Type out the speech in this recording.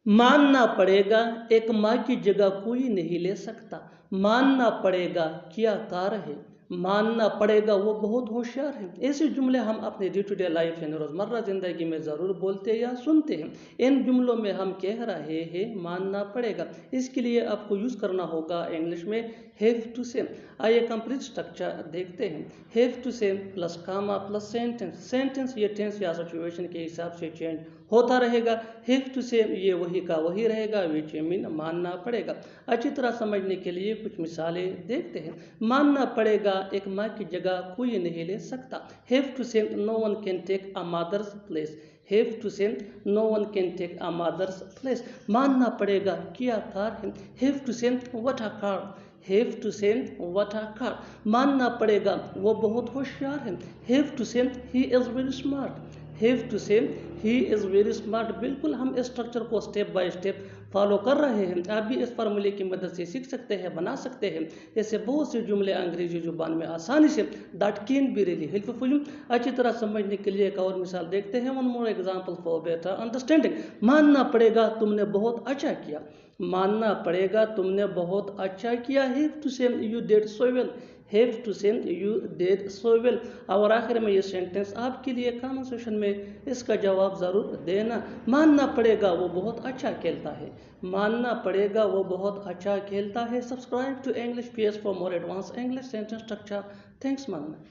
मानना पड़ेगा एक माँ की जगह कोई नहीं ले सकता। मानना पड़ेगा क्या कार है। मानना पड़ेगा वो बहुत होशियार है। ऐसे जुमले हम अपने डे टू डे लाइफ यानी रोज़मर्रा ज़िंदगी में ज़रूर बोलते या सुनते हैं। इन जुमलों में हम कह रहे हैं मानना पड़ेगा। इसके लिए आपको यूज़ करना होगा इंग्लिश में हैव टू से। आइए कंप्लीट स्ट्रक्चर देखते हैं। हैव टू से प्लस कामा प्लस सेंटेंस। सेंटेंस ये टेंस या सिचुएशन के हिसाब से चेंज होता रहेगा। हैव टू से ये वही का वही रहेगा, विच मीन मानना पड़ेगा। अच्छी तरह समझने के लिए कुछ मिसालें देखते हैं। मानना पड़ेगा एक माँ की जगह कोई नहीं ले सकता। Have to say no one can take a mother's place. Have to say no one can take a mother's place. मानना पड़ेगा क्या कार है। Have to say what a car. Have to say what a car. मानना पड़ेगा वो बहुत होशियार है। Have to say he is very smart. Have to say he is very smart. बिल्कुल हम इस स्ट्रक्चर को स्टेप बाय स्टेप फॉलो कर रहे हैं। आप भी इस फार्मूले की मदद से सीख सकते हैं, बना सकते हैं। ऐसे बहुत से जुमले अंग्रेजी जुबान में आसानी say that can be really helpful. अच्छी तरह समझने के लिए एक और मिसाल देखते हैं। One more example for better understanding. मानना पड़ेगा तुमने बहुत अच्छा किया। मानना पड़ेगा तुमने बहुत अच्छा किया। Have to say you did so well. Have to say you did so well. और आखिर में ये सेंटेंस आपके लिए कमेंट सेक्शन में इसका जवाब ज़रूर देना। मानना पड़ेगा वो बहुत अच्छा खेलता है। मानना पड़ेगा वो बहुत अच्छा खेलता है। Subscribe to English PS for more advance English sentence structure. Thanks मानना।